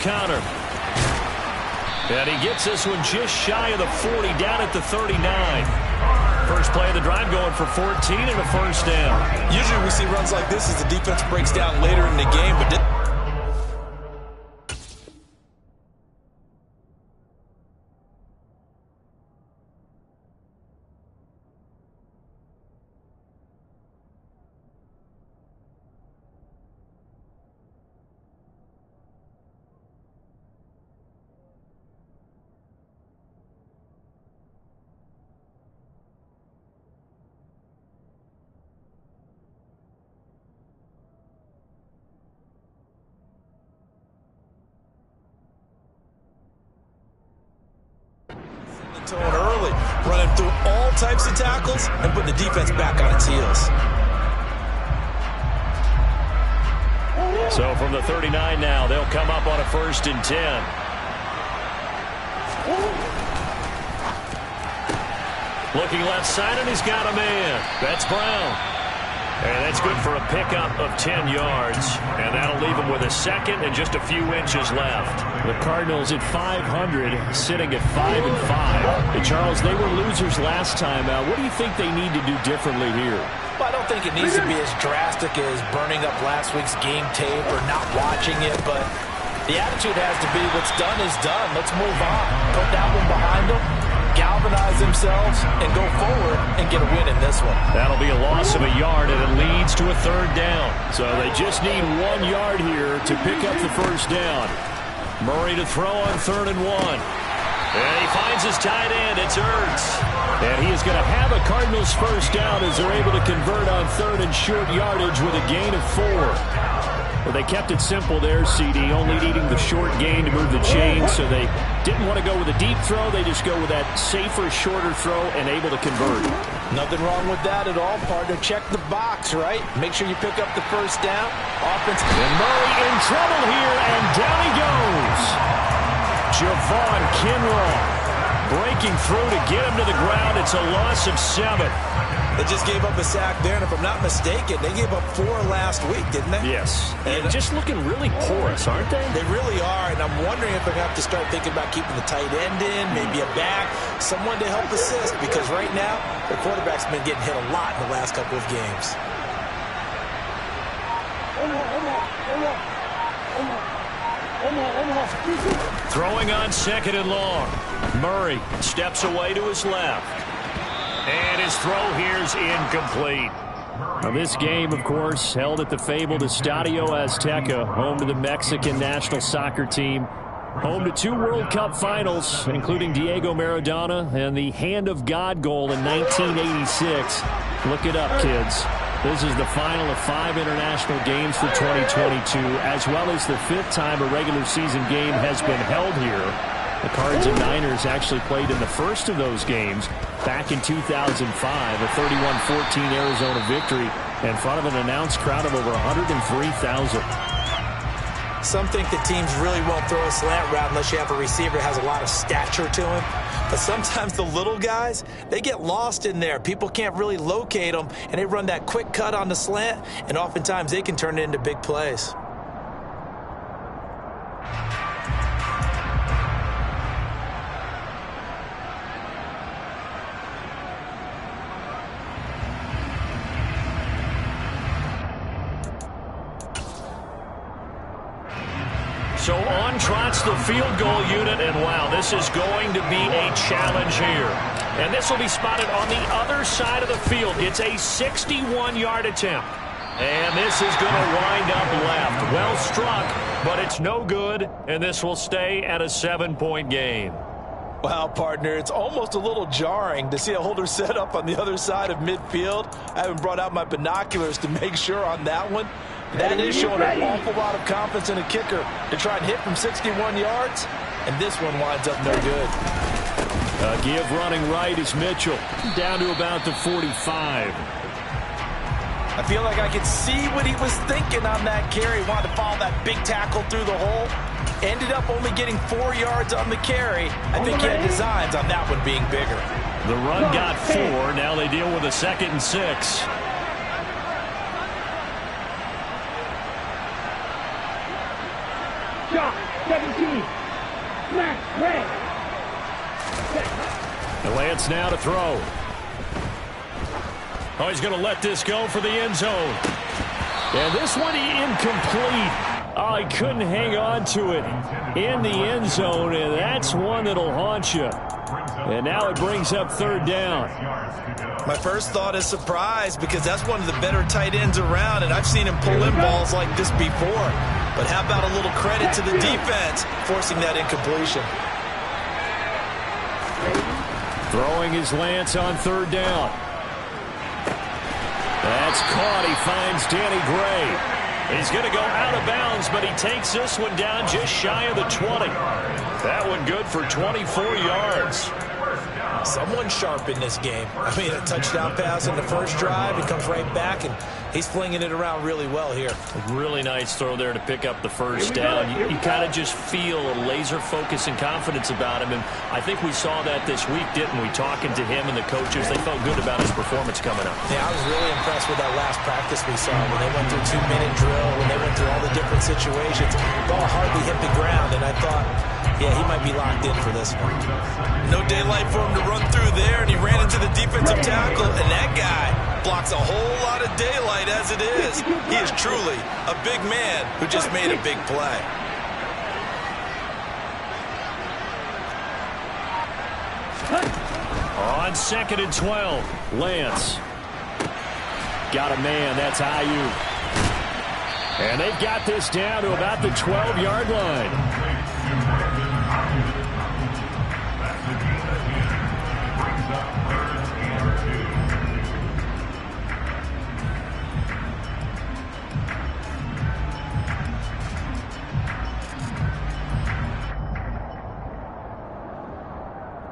Counter. And he gets this one just shy of the 40, down at the 39. First play of the drive going for 14 and a first down. Usually we see runs like this as the defense breaks down later in the game, but early, running through all types of tackles and putting the defense back on its heels. So from the 39 now, they'll come up on a 1st and 10. Looking left side, and he's got a man. That's Brown. And that's good for a pickup of 10 yards. And that'll leave him with a second and just a few inches left. The Cardinals at 500, sitting at 5-5. Hey, Charles, they were losers last time out. What do you think they need to do differently here? Well, I don't think it needs to be as drastic as burning up last week's game tape or not watching it, but the attitude has to be what's done is done. Let's move on. Put that one behind them, galvanize themselves, and go forward and get a win in this one. That'll be a loss of a yard, and it leads to a 3rd down. So they just need 1 yard here to pick up the first down. Murray to throw on 3rd and 1. And he finds his tight end. It's Ertz. And he is going to have a Cardinals first down as they're able to convert on 3rd and short yardage with a gain of 4. Well, they kept it simple there, CD, only needing the short gain to move the chains, so they didn't want to go with a deep throw. They just go with that safer, shorter throw and able to convert. Nothing wrong with that at all, partner. Check the box, right? Make sure you pick up the first down. Offense. And Murray in trouble here, and down he goes. Javon Kinlaw breaking through to get him to the ground. It's a loss of 7. They just gave up a sack there, and if I'm not mistaken, they gave up 4 last week, didn't they? Yes. And just looking really porous, aren't they? They really are, and I'm wondering if they're going to have to start thinking about keeping the tight end in, maybe a back, someone to help assist, because right now, the quarterback's been getting hit a lot in the last couple of games. Throwing on 2nd and long. Murray steps away to his left. And his throw here's incomplete. Now this game, of course, held at the fabled Estadio Azteca, home to the Mexican national soccer team, home to 2 World Cup finals, including Diego Maradona and the Hand of God goal in 1986. Look it up, kids. This is the final of 5 international games for 2022, as well as the 5th time a regular season game has been held here. The Cards and Niners actually played in the first of those games back in 2005, a 31-14 Arizona victory in front of an announced crowd of over 103,000. Some think that teams really won't throw a slant route unless you have a receiver that has a lot of stature to him. But sometimes the little guys, they get lost in there. People can't really locate them, and they run that quick cut on the slant, and oftentimes they can turn it into big plays. So on trots the field goal unit, and wow, this is going to be a challenge here. And this will be spotted on the other side of the field. It's a 61-yard attempt. And this is going to wind up left. Well struck, but it's no good, and this will stay at a 7-point game. Wow, partner, it's almost a little jarring to see a holder set up on the other side of midfield. I haven't brought out my binoculars to make sure on that one. That is showing an awful lot of confidence in a kicker to try and hit from 61 yards, and this one winds up no good. Give running right is Mitchell, down to about the 45. I feel like I could see what he was thinking on that carry. Wanted to follow that big tackle through the hole. Ended up only getting 4 yards on the carry. I think he had designs on that one being bigger. The run got 4. Now they deal with a 2nd and 6. And Lance now to throw. Oh, he's going to let this go for the end zone. And this one incomplete. Oh, he couldn't hang on to it in the end zone, and that's one that'll haunt you. And now it brings up third down. My first thought is surprise, because that's one of the better tight ends around, and I've seen him pull in balls like this before. But how about a little credit to the defense forcing that incompletion? Throwing his Lance on third down. That's caught. He finds Danny Gray. He's going to go out of bounds, but he takes this one down just shy of the 20. That one good for 24 yards. Someone sharp in this game. I mean, a touchdown pass in the first drive. He comes right back, and he's flinging it around really well here. A really nice throw there to pick up the first down. You kind of just feel a laser focus and confidence about him, and I think we saw that this week, didn't we? Talking to him and the coaches, they felt good about his performance coming up. Yeah, I was really impressed with that last practice we saw when they went through 2-minute drill, when they went through all the different situations. Ball hardly hit the ground, and I thought, yeah, he might be locked in for this one. No daylight for him to run through there, and he ran into the defensive tackle, and that guy blocks a whole lot of daylight as it is. He is truly a big man who just made a big play. On 2nd and 12, Lance. Got a man, that's Ayuk. And they've got this down to about the 12-yard line.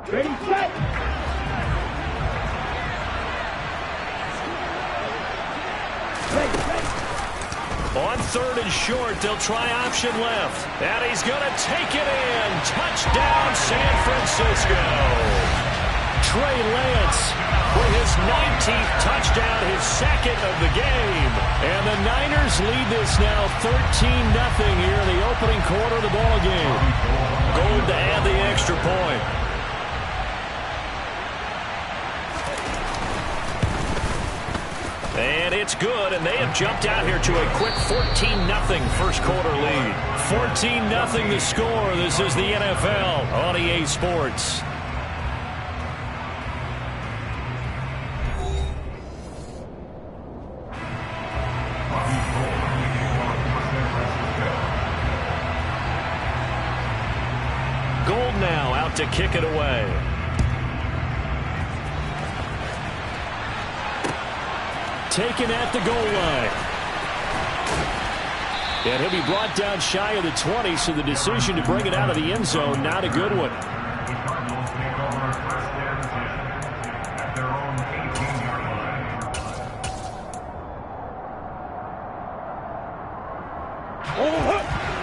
Ready, set. On 3rd and short, they'll try option left. And he's going to take it in. Touchdown, San Francisco. Trey Lance with his 19th touchdown, his second of the game. And the Niners lead this now 13-0 here in the opening quarter of the ball game. Gold to add the extra point. And it's good, and they have jumped out here to a quick 14-0 first quarter lead. 14-0 the score. This is the NFL on EA Sports. Gold now out to kick it away. Taken at the goal line. And he'll be brought down shy of the 20, so the decision to bring it out of the end zone, not a good one.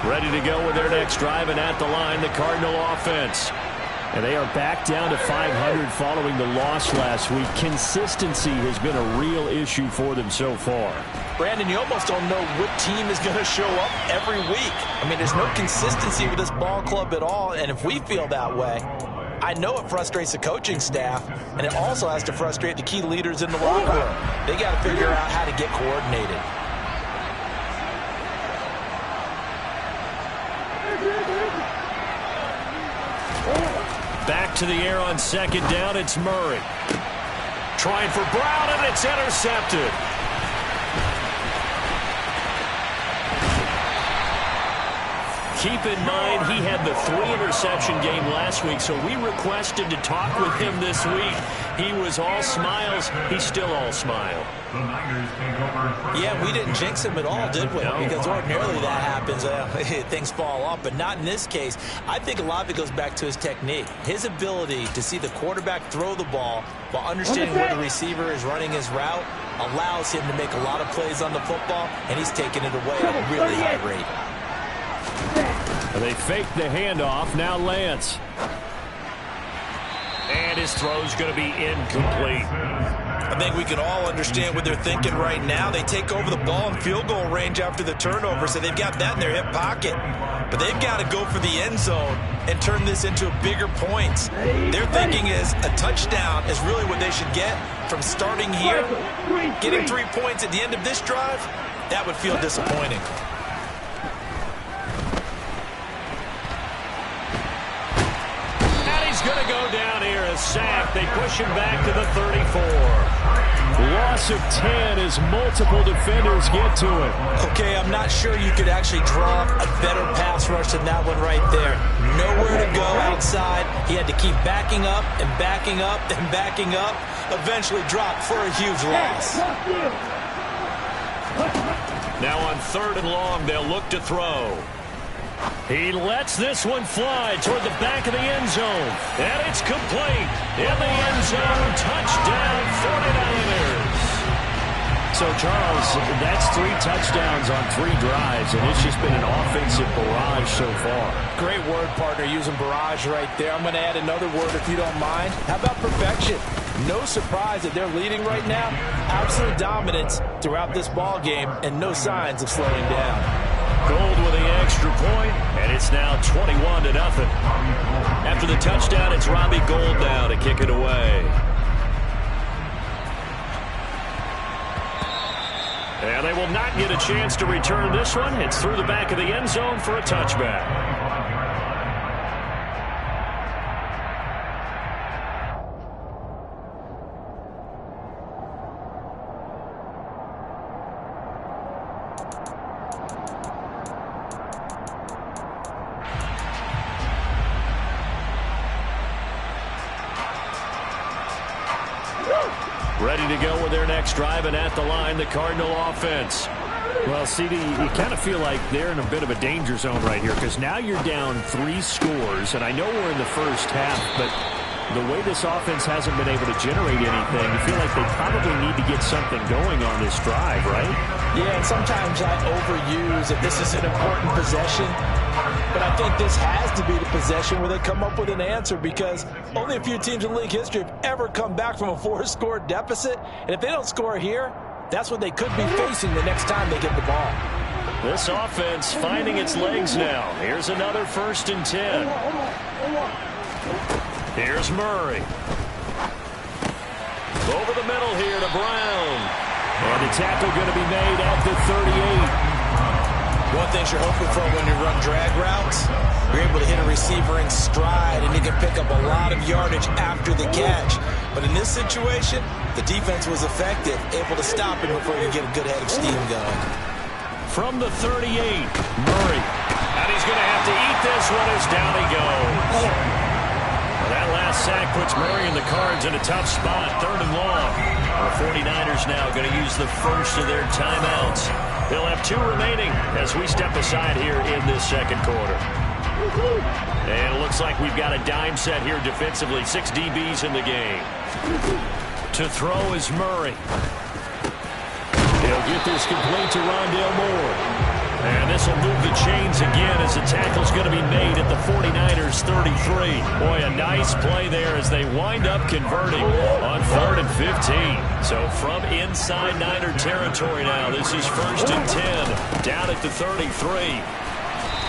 Ready to go with their next drive, and at the line, the Cardinal offense. And they are back down to 500 following the loss last week. Consistency has been a real issue for them so far. Brandon, you almost don't know what team is going to show up every week. I mean, there's no consistency with this ball club at all, and if we feel that way, I know it frustrates the coaching staff, and it also has to frustrate the key leaders in the locker room. They got to figure out how to get coordinated. Back to the air on 2nd down, it's Murray. Trying for Brown, and it's intercepted. Keep in mind, he had the 3-interception game last week, so we requested to talk with him this week. He was all smiles. He's still all smile. Yeah, we didn't jinx him at all, did we? No. Because ordinarily that happens. Things fall off, but not in this case. I think a lot of it goes back to his technique. His ability to see the quarterback throw the ball while understanding where the receiver is running his route allows him to make a lot of plays on the football, and he's taking it away at a really high rate. They fake the handoff. Now Lance. And his throw's going to be incomplete. I think we can all understand what they're thinking right now. They take over the ball in field goal range after the turnover, so they've got that in their hip pocket. but they've got to go for the end zone and turn this into bigger points. Their thinking is a touchdown is really what they should get from starting here. Getting 3 points at the end of this drive, that would feel disappointing. And he's going to go down here, a sack. They push him back to the 34. Loss of 10 as multiple defenders get to it. Okay, I'm not sure you could actually draw a better pass rush than that one right there. Nowhere to go outside. He had to keep backing up and backing up and backing up. Eventually dropped for a huge loss. Now on 3rd and long, they'll look to throw. He lets this one fly toward the back of the end zone. And it's complete. In the end zone, touchdown 49ers. So, Charles, that's 3 touchdowns on 3 drives, and it's just been an offensive barrage so far. Great word, partner, using barrage right there. I'm going to add another word if you don't mind. How about perfection? No surprise that they're leading right now. Absolute dominance throughout this ball game, and no signs of slowing down. Gold with the extra point, and it's now 21-0. After the touchdown, it's Robbie Gould now to kick it away. And they will not get a chance to return this one. It's through the back of the end zone for a touchback. Ready to go with their next drive, and at the line, the Cardinal offense. Well, CD, you kind of feel like they're in a bit of a danger zone right here because now you're down 3 scores, and I know we're in the first half, but the way this offense hasn't been able to generate anything, you feel like they probably need to get something going on this drive, right? Yeah, and sometimes I overuse if this is an important possession. But I think this has to be the possession where they come up with an answer because only a few teams in league history have ever come back from a 4-score deficit. And if they don't score here, that's what they could be facing the next time they get the ball. This offense finding its legs now. Here's another 1st and 10. Here's Murray. Over the middle here to Brown. And the tackle going to be made at the 38. One thing you're hoping for when you run drag routes, you're able to hit a receiver in stride, and you can pick up a lot of yardage after the catch. But in this situation, the defense was effective, able to stop him before you get a good head of steam going. From the 38, Murray. And he's going to have to eat this one as down he goes. Well, that last sack puts Murray and the Cards in a tough spot, 3rd and long. The 49ers now going to use the first of their timeouts. They'll have 2 remaining as we step aside here in this second quarter. And it looks like we've got a dime set here defensively. 6 DBs in the game. To throw is Murray. He'll get this complete to Rondale Moore. And this will move the chains again as the tackle's going to be made at the 49ers 33. Boy, a nice play there as they wind up converting on 3rd and 15. So from inside Niner territory now, this is 1st and 10 down at the 33.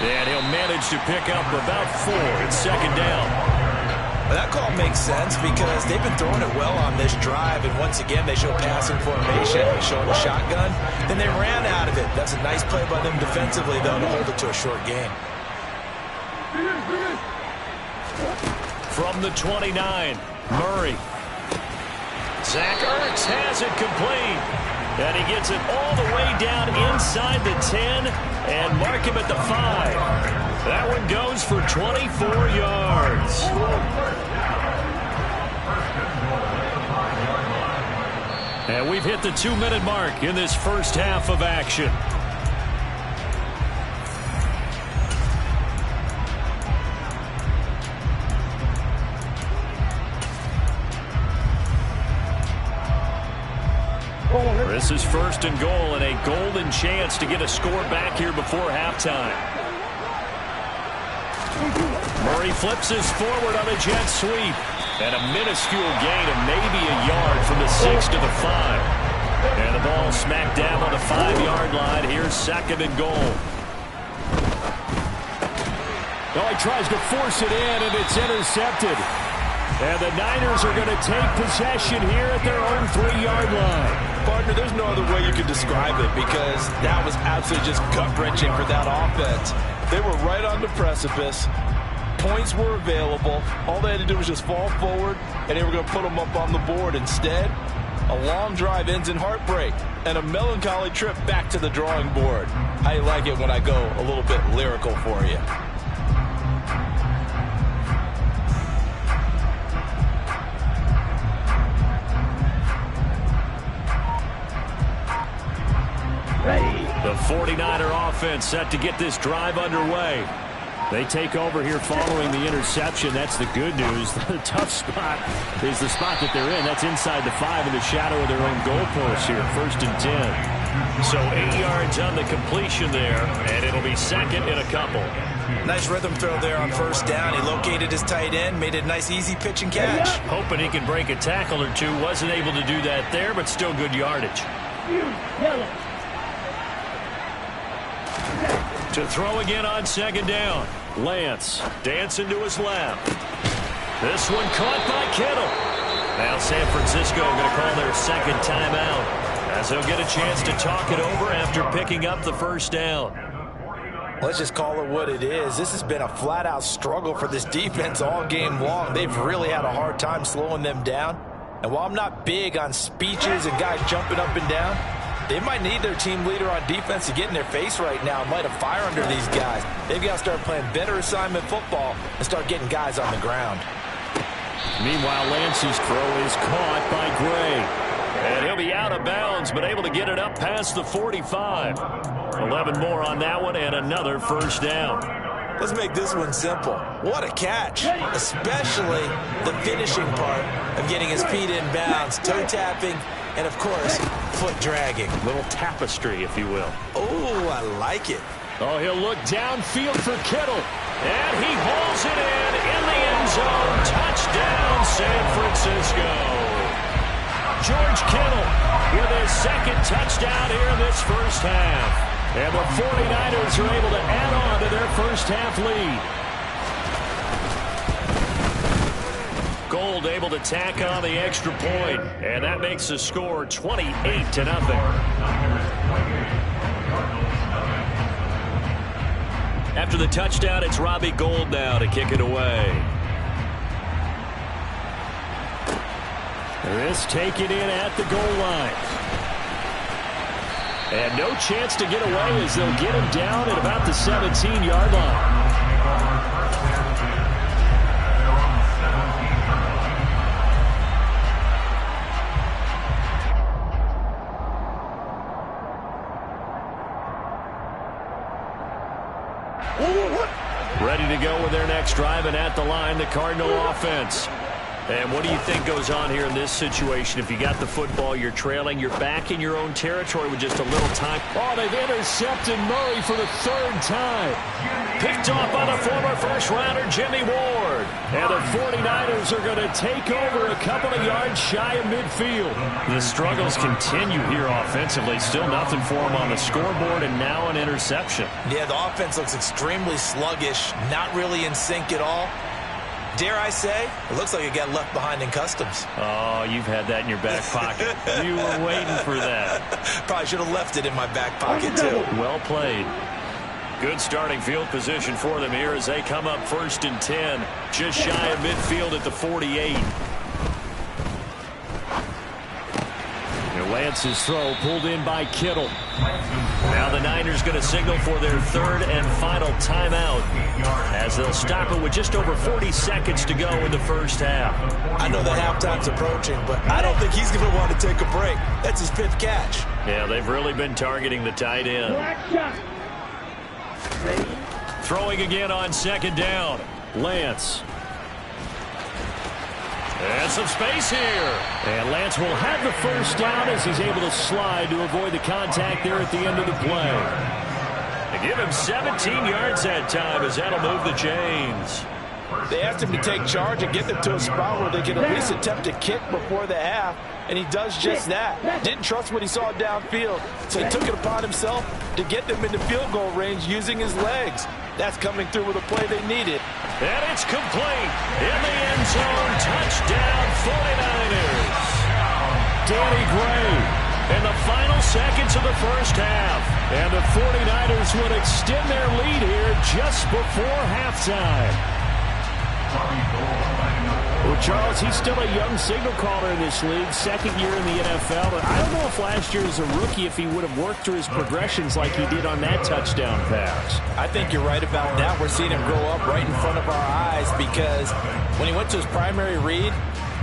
And he'll manage to pick up about 4. It's 2nd down. Well, that call makes sense because they've been throwing it well on this drive, and once again they show passing formation, they show the shotgun, then they ran out of it. That's a nice play by them defensively, though, to hold it to a short game. From the 29, Murray. Zach Ertz has it complete. And he gets it all the way down inside the 10 and mark him at the 5. That one goes for 24 yards. And we've hit the 2-minute mark in this first half of action. This is 1st and goal and a golden chance to get a score back here before halftime. Murray flips this forward on a jet sweep. And a minuscule gain of maybe a yard from the 6 to the 5. And the ball smacked down on the 5-yard line. Here's 2nd and goal. Oh, he tries to force it in, and it's intercepted. And the Niners are going to take possession here at their own 3-yard line. Partner, there's no other way you can describe it because that was absolutely just gut-wrenching for that offense. They were right on the precipice. Points were available. All they had to do was just fall forward, and they were going to put them up on the board. Instead, a long drive ends in heartbreak and a melancholy trip back to the drawing board. I like it when I go a little bit lyrical for you. The 49er offense set to get this drive underway. They take over here following the interception. That's the good news. The tough spot is the spot that they're in. That's inside the 5 in the shadow of their own goalpost here. 1st and 10. So 8 yards on the completion there, and it'll be 2nd and a couple. Nice rhythm throw there on 1st down. He located his tight end, made it a nice easy pitch and catch. Hoping he can break a tackle or two. Wasn't able to do that there, but still good yardage. To throw again on 2nd down. Lance dancing to his left. This one caught by Kittle. Now San Francisco going to call their 2nd timeout as they'll get a chance to talk it over after picking up the 1st down. Let's just call it what it is. This has been a flat-out struggle for this defense all game long. They've really had a hard time slowing them down. And while I'm not big on speeches and guys jumping up and down, they might need their team leader on defense to get in their face right now and light a fire under these guys. They've got to start playing better assignment football and start getting guys on the ground. Meanwhile, Lance's throw is caught by Gray. And he'll be out of bounds, but able to get it up past the 45. 11 more on that one and another 1st down. Let's make this one simple. What a catch, especially the finishing part of getting his feet in bounds, toe tapping, and, of course, foot dragging. Little tapestry, if you will. Oh, I like it. Oh, he'll look downfield for Kittle. And he hauls it in the end zone. Touchdown, San Francisco. George Kittle with his 2nd touchdown here in this 1st half. And the 49ers are able to add on to their 1st half lead. Gold able to tack on the extra point, and that makes the score 28-0. After the touchdown, it's Robbie Gould now to kick it away. This taken in at the goal line. And no chance to get away as they'll get him down at about the 17-yard line. Ready to go with their next drive, and at the line, the Cardinal offense. And what do you think goes on here in this situation? If you got the football, you're trailing, you're back in your own territory with just a little time. Oh, they've intercepted Murray for the 3rd time. Picked off by the former first-rounder Jimmy Ward. And the 49ers are going to take over a couple of yards shy of midfield. The struggles continue here offensively. Still nothing for them on the scoreboard, and now an interception. Yeah, the offense looks extremely sluggish, not really in sync at all. Dare I say, it looks like it got left behind in customs. Oh, you've had that in your back pocket. You were waiting for that. Probably should have left it in my back pocket, too. Well played. Good starting field position for them here as they come up 1st and 10. Just shy of midfield at the 48. And Lance's throw pulled in by Kittle. Now the Niners going to signal for their 3rd and final timeout as they'll stop it with just over 40 seconds to go in the 1st half. I know that halftime's approaching, but I don't think he's going to want to take a break. That's his 5th catch. Yeah, they've really been targeting the tight end. Throwing again on 2nd down. Lance. And some space here. And Lance will have the 1st down as he's able to slide to avoid the contact there at the end of the play. They give him 17 yards that time as that'll move the chains. They asked him to take charge and get them to a spot where they can at least attempt a kick before the half, and he does just that. Didn't trust what he saw downfield, so he took it upon himself to get them into field goal range using his legs. That's coming through with a play they needed. And it's complete. In the end zone, touchdown 49ers. Danny Gray in the final seconds of the first half. And the 49ers would extend their lead here just before halftime. Well, Charles, he's still a young signal caller in this league, second year in the NFL. But I don't know if last year as a rookie, if he would have worked through his progressions like he did on that touchdown pass. I think you're right about that. We're seeing him grow up right in front of our eyes because when he went to his primary read,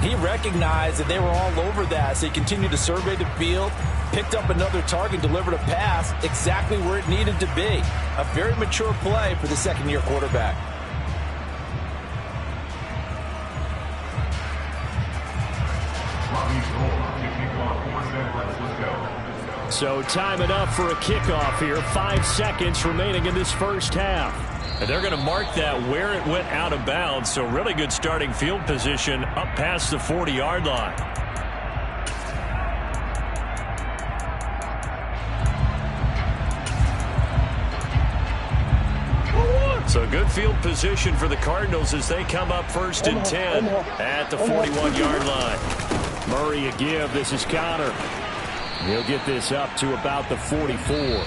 he recognized that they were all over that. So he continued to survey the field, picked up another target, delivered a pass exactly where it needed to be. A very mature play for the second-year quarterback. So time enough for a kickoff here. 5 seconds remaining in this first half. And they're going to mark that where it went out of bounds. So really good starting field position up past the 40-yard line. So good field position for the Cardinals as they come up first and 10 at the 41-yard line. Murray a give. This is Connor. He'll get this up to about the 44.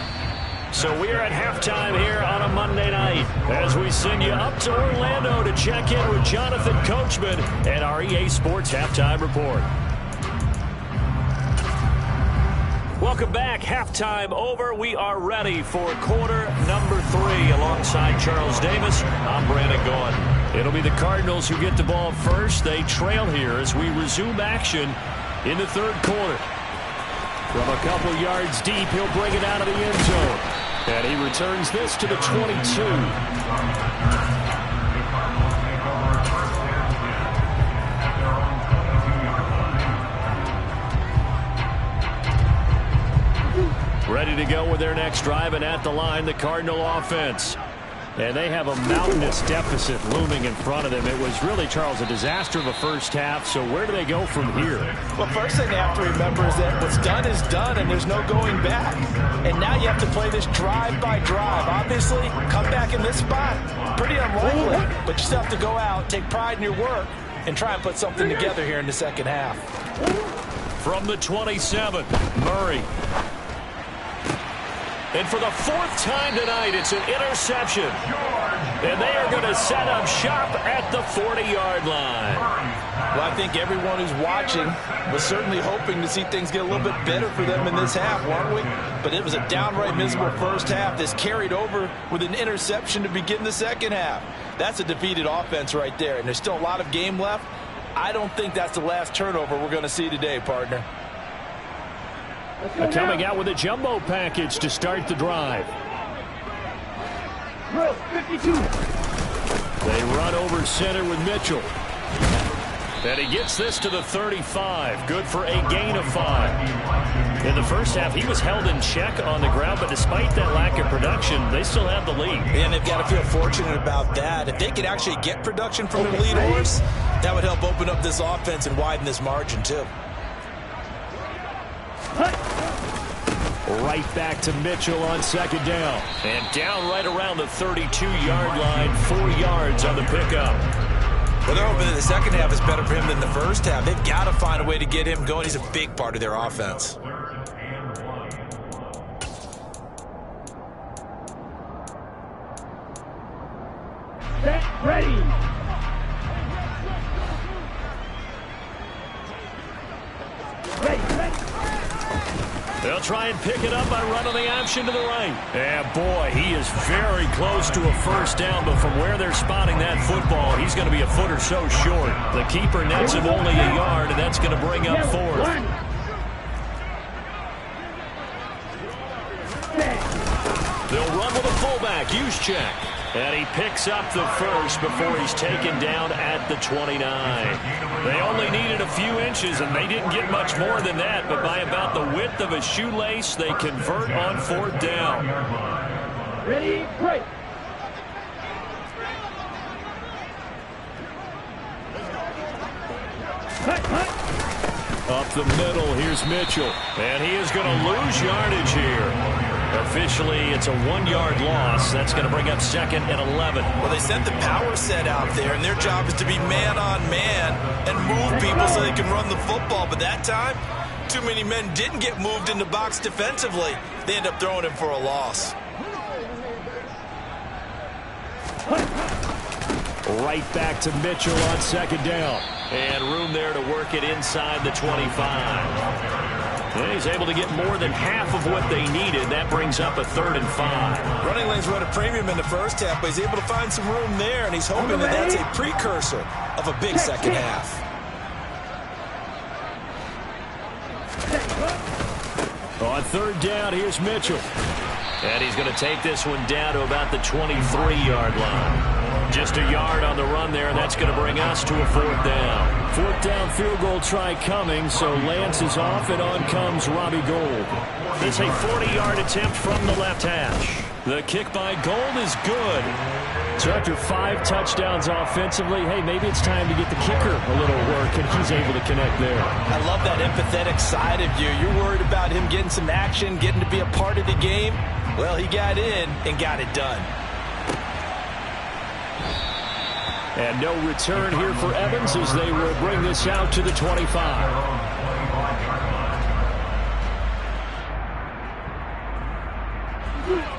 So we're at halftime here on a Monday night as we send you up to Orlando to check in with Jonathan Coachman and our EA Sports Halftime Report. Welcome back. Halftime over. We are ready for quarter number 3 alongside Charles Davis. I'm Brandon Gaughan. It'll be the Cardinals who get the ball first. They trail here as we resume action in the third quarter. From a couple yards deep, he'll bring it out of the end zone. And he returns this to the 22. Ready to go with their next drive, and at the line, the Cardinal offense. And they have a mountainous deficit looming in front of them. It was really, Charles, a disaster of a first half. So where do they go from here? Well, first thing you have to remember is that what's done is done, and there's no going back. And now you have to play this drive by drive. Obviously, come back in this spot, pretty unlikely. But you still have to go out, take pride in your work, and try and put something together here in the second half. From the 27, Murray. And for the 4th time tonight, it's an interception. And they are going to set up shop at the 40-yard line. Well, I think everyone who's watching was certainly hoping to see things get a little bit better for them in this half, weren't we? But it was a downright miserable first half. This carried over with an interception to begin the second half. That's a defeated offense right there, and there's still a lot of game left. I don't think that's the last turnover we're going to see today, partner. Coming out with a jumbo package to start the drive. 52. They run over center with Mitchell. And he gets this to the 35. Good for a gain of 5. In the first half, he was held in check on the ground, but despite that lack of production, they still have the lead. And they've got to feel fortunate about that. If they could actually get production from their lead horse, that would help open up this offense and widen this margin, too. Right back to Mitchell on second down. And down right around the 32-yard line, 4 yards on the pickup. Well, they're hoping that the second half is better for him than the first half. They've got to find a way to get him going. He's a big part of their offense. Set, ready. They'll try and pick it up by running the option to the right. And boy, he is very close to a first down, but from where they're spotting that football, he's going to be a foot or so short. The keeper nets him only a yard, and that's going to bring up 4th. They'll run with a fullback, Juszczyk. And he picks up the first before he's taken down at the 29. They only needed a few inches, and they didn't get much more than that. But by about the width of a shoelace, they convert on 4th down. Ready, break. Up the middle, here's Mitchell. And he is going to lose yardage here. Officially, it's a 1-yard loss. That's going to bring up 2nd and 11. Well, they sent the power set out there, and their job is to be man-on-man and move people so they can run the football. But that time, too many men didn't get moved in the box defensively. They end up throwing him for a loss. Right back to Mitchell on 2nd down. And room there to work it inside the 25. And he's able to get more than half of what they needed. That brings up a 3rd and 5. Running lanes run a premium in the first half, but he's able to find some room there, and he's hoping that that's a precursor of a big second half. On 3rd down, here's Mitchell. And he's going to take this one down to about the 23-yard line. Just a yard on the run there, and that's going to bring us to a 4th down. 4th down field goal try coming, so Lance is off, and on comes Robbie Gould. It's a 40-yard attempt from the left hash. The kick by Gould is good. So after 5 touchdowns offensively, hey, maybe it's time to get the kicker a little work, and he's able to connect there. I love that empathetic side of you. You're worried about him getting some action, getting to be a part of the game. Well, he got in and got it done. And no return here for Evans as they will bring this out to the 25.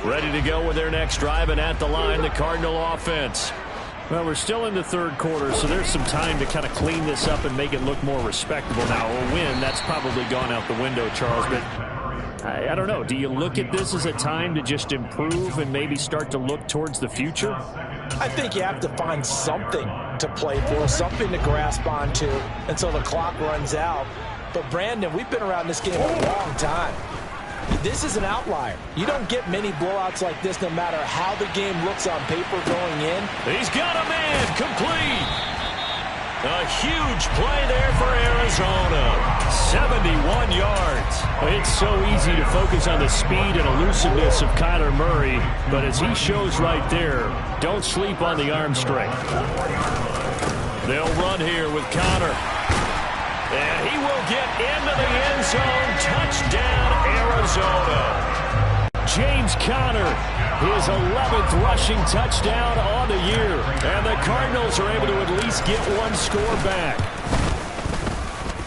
Ready to go with their next drive, and at the line, the Cardinal offense. Well, we're still in the 3rd quarter, so there's some time to kind of clean this up and make it look more respectable. Now, a win, that's probably gone out the window, Charles, but I don't know. Do you look at this as a time to just improve and maybe start to look towards the future? I think you have to find something to play for, something to grasp onto until the clock runs out. But, Brandon, we've been around this game a long time. This is an outlier. You don't get many blowouts like this no matter how the game looks on paper going in. He's got a man complete. A huge play there for Arizona. 71 yards. It's so easy to focus on the speed and elusiveness of Kyler Murray, but as he shows right there, don't sleep on the arm strength. They'll run here with Connor. And he will get into the end zone. Touchdown, Arizona. James Conner, his 11th rushing touchdown on the year. And the Cardinals are able to at least get one score back.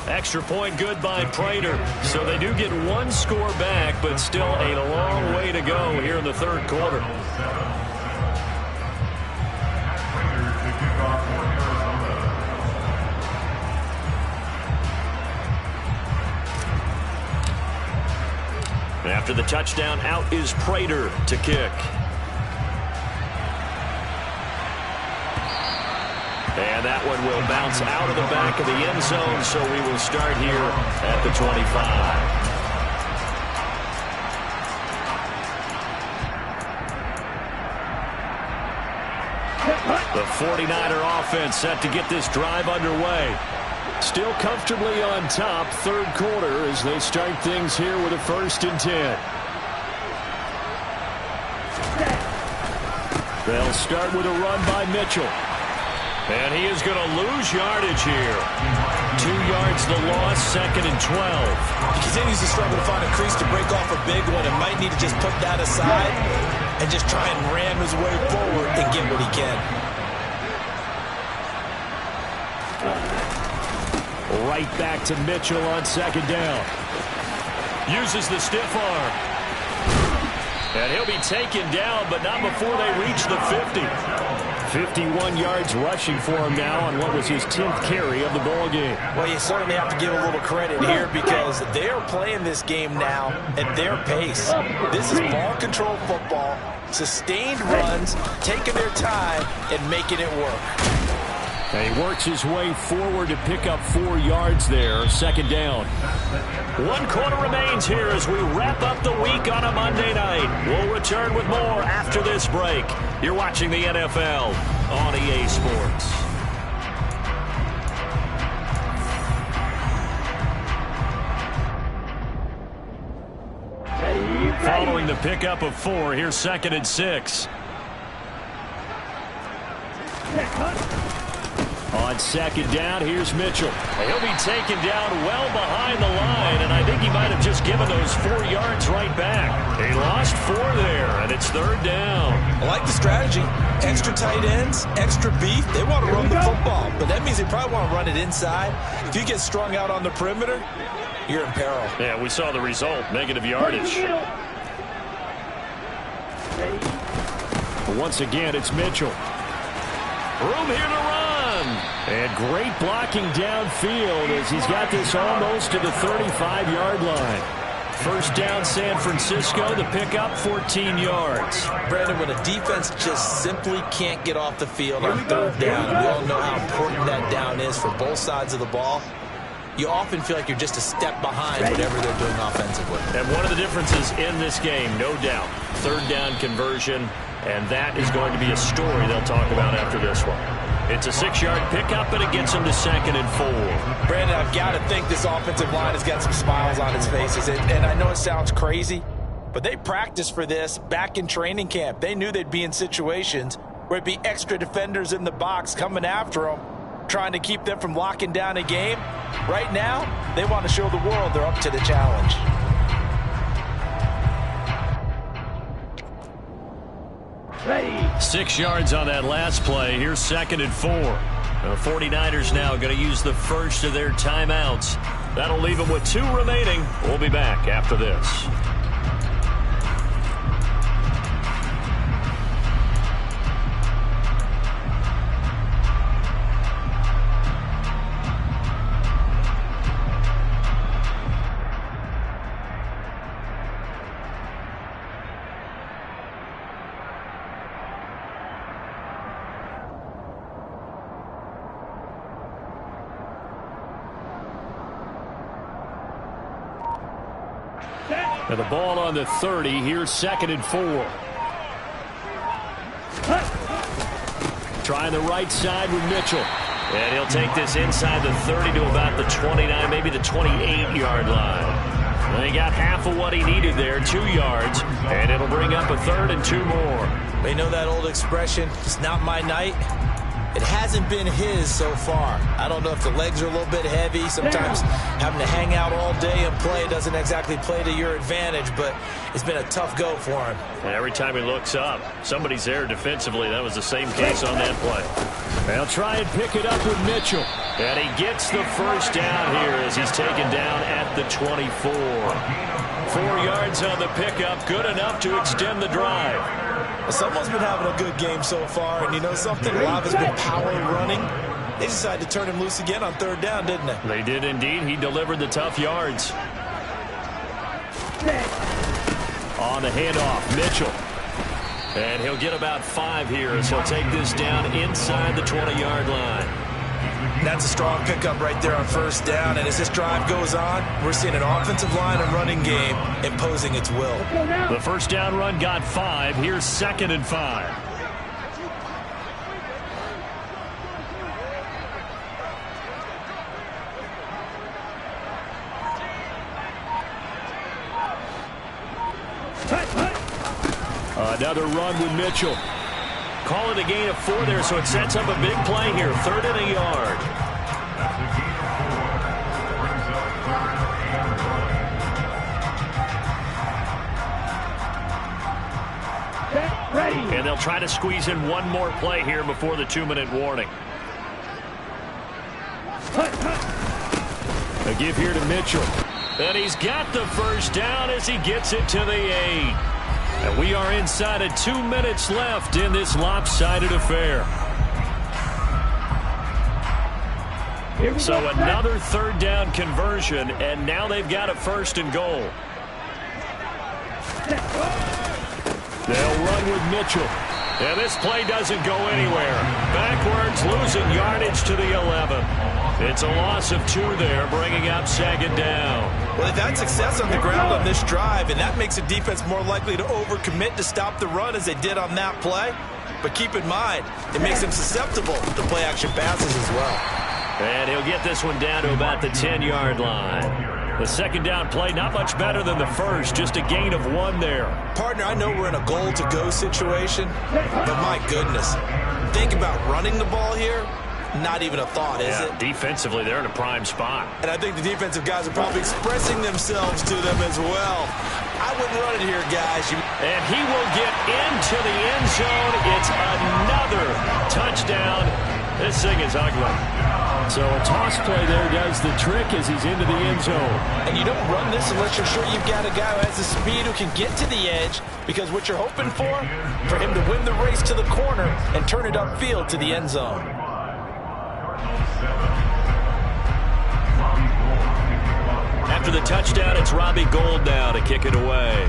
Extra point good by Prater. So they do get one score back, but still a long way to go here in the 3rd quarter. After the touchdown, out is Prater to kick. And that one will bounce out of the back of the end zone, so we will start here at the 25. The 49er offense set to get this drive underway. Still comfortably on top, 3rd quarter, as they start things here with a 1st and 10. They'll start with a run by Mitchell. And he is going to lose yardage here. 2 yards the loss, 2nd and 12. He continues to struggle to find a crease to break off a big one and might need to just put that aside and just try and ram his way forward and get what he can. Right back to Mitchell on 2nd down. Uses the stiff arm. And he'll be taken down, but not before they reach the 50. 51 yards rushing for him now on what was his 10th carry of the ball game. Well, you certainly have to give a little credit here because they're playing this game now at their pace. This is ball control football, sustained runs, taking their time and making it work. And he works his way forward to pick up 4 yards there. 2nd down. 1 quarter remains here as we wrap up the week on a Monday night. We'll return with more after this break. You're watching the NFL on EA Sports. Following the pickup of 4, here's 2nd and 6. On second down, here's Mitchell. He'll be taken down well behind the line, and I think he might have just given those 4 yards right back. He lost 4 there, and it's third down. I like the strategy. Extra tight ends, extra beef. They want to run the football, but that means they probably want to run it inside. If you get strung out on the perimeter, you're in peril. Yeah, we saw the result, negative yardage. But once again, it's Mitchell. Room here to run. And great blocking downfield as he's got this almost to the 35-yard line. First down, San Francisco. The pickup, 14 yards. Brandon, when a defense just simply can't get off the field on third down, and we all know how important that down is for both sides of the ball, you often feel like you're just a step behind whatever they're doing offensively. And one of the differences in this game, no doubt, third down conversion, and that is going to be a story they'll talk about after this one. It's a 6-yard pickup, and it gets them to 2nd and 4. Brandon, I've got to think this offensive line has got some smiles on its faces. And I know it sounds crazy, but they practiced for this back in training camp. They knew they'd be in situations where it'd be extra defenders in the box coming after them, trying to keep them from locking down a game. Right now, they want to show the world they're up to the challenge. Ready. 6 yards on that last play. Here's 2nd and 4. The 49ers now going to use the first of their timeouts. That'll leave them with 2 remaining. We'll be back after this. And the ball on the 30. Here's 2nd and 4. Trying the right side with Mitchell. And he'll take this inside the 30 to about the 29, maybe the 28-yard line. And he got half of what he needed there, 2 yards. And it'll bring up a 3rd and 2 more. You know that old expression, it's not my night? It hasn't been his so far. I don't know if the legs are a little bit heavy. Sometimes having to hang out all day and play doesn't exactly play to your advantage, but it's been a tough go for him. And every time he looks up, somebody's there defensively. That was the same case on that play. They'll try and pick it up with Mitchell. And he gets the first down here as he's taken down at the 24. 4 yards on the pickup, good enough to extend the drive. Someone's been having a good game so far, and you know something? A lot has been power running. They decided to turn him loose again on third down, didn't they? They did indeed. He delivered the tough yards. On the handoff, Mitchell. And he'll get about 5 here as he'll take this down inside the 20-yard line. That's a strong pickup right there on first down, and as this drive goes on, we're seeing an offensive line and running game imposing its will. The first down run got 5. Here's 2nd and 5. Another run with Mitchell. Call it a gain of 4 there, so it sets up a big play here. 3rd and a yard. Ready. And they'll try to squeeze in one more play here before the 2-minute warning. A give here to Mitchell. And he's got the first down as he gets it to the 8. And we are inside of 2 minutes left in this lopsided affair. So another third down conversion, and now they've got a 1st and goal. They'll run with Mitchell. And this play doesn't go anywhere. Backwards, losing yardage to the 11. It's a loss of 2 there, bringing up 2nd down. Well, they've had success on the ground on this drive, and that makes the defense more likely to overcommit to stop the run as they did on that play. But keep in mind, it makes them susceptible to play-action passes as well. And he'll get this one down to about the 10-yard line. The 2nd down play, not much better than the first, just a gain of 1 there. Partner, I know we're in a goal-to-go situation, but my goodness, think about running the ball here. not even a thought, is it? Defensively, they're in a prime spot. And I think the defensive guys are probably expressing themselves to them as well. I wouldn't run it here, guys. And he will get into the end zone. It's another touchdown. This thing is ugly. So a toss play there does the trick as he's into the end zone. And you don't run this unless you're sure you've got a guy who has the speed who can get to the edge, because what you're hoping for him to win the race to the corner and turn it upfield to the end zone. After the touchdown, it's Robbie Gould now to kick it away.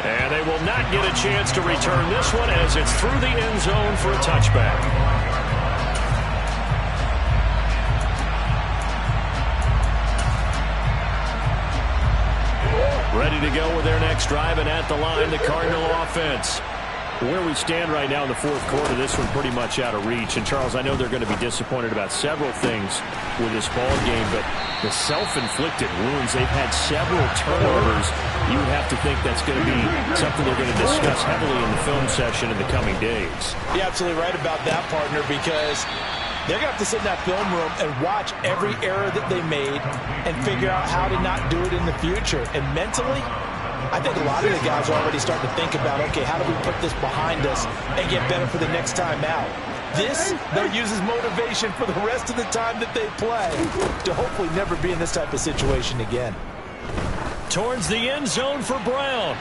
And they will not get a chance to return this one as it's through the end zone for a touchback. Ready to go with their next drive, and at the line, the Cardinal offense. Where we stand right now in the fourth quarter, this one pretty much out of reach. And, Charles, I know they're going to be disappointed about several things with this ball game, but the self-inflicted wounds, they've had several turnovers. You would have to think that's going to be something they're going to discuss heavily in the film session in the coming days. You're absolutely right about that, partner, because they're going to have to sit in that film room and watch every error that they made and figure out how to not do it in the future. And mentally, I think a lot of the guys are already starting to think about, okay, how do we put this behind us and get better for the next time out? This, they'll use as motivation for the rest of the time that they play to hopefully never be in this type of situation again. Towards the end zone for Brown.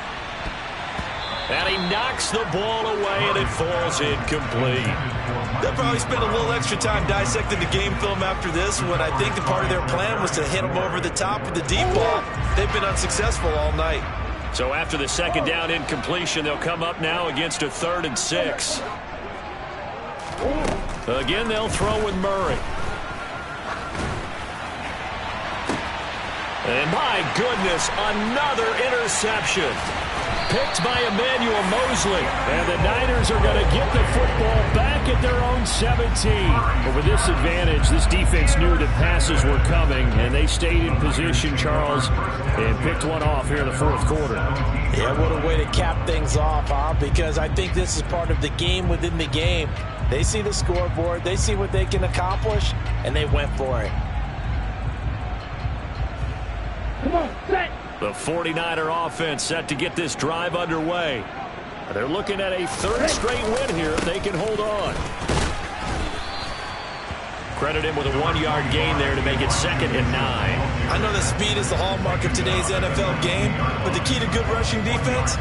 And he knocks the ball away, and it falls incomplete. They'll probably spend a little extra time dissecting the game film after this one. I think the part of their plan was to hit them over the top with the deep ball. They've been unsuccessful all night. So after the second down incompletion, they'll come up now against a 3rd and 6. Again, they'll throw with Murray. And my goodness, another interception. Picked by Emmanuel Mosley. And the Niners are going to get the football back at their own 17. But with this advantage, this defense knew that passes were coming, and they stayed in position, Charles, and picked one off here in the fourth quarter. Yeah, what a way to cap things off, huh? Because I think this is part of the game within the game. They see the scoreboard, they see what they can accomplish, and they went for it. Come on, set. The 49er offense set to get this drive underway. They're looking at a 3rd straight win here if they can hold on. Credit him with a 1-yard gain there to make it 2nd and 9. I know that speed is the hallmark of today's NFL game, but the key to good rushing defense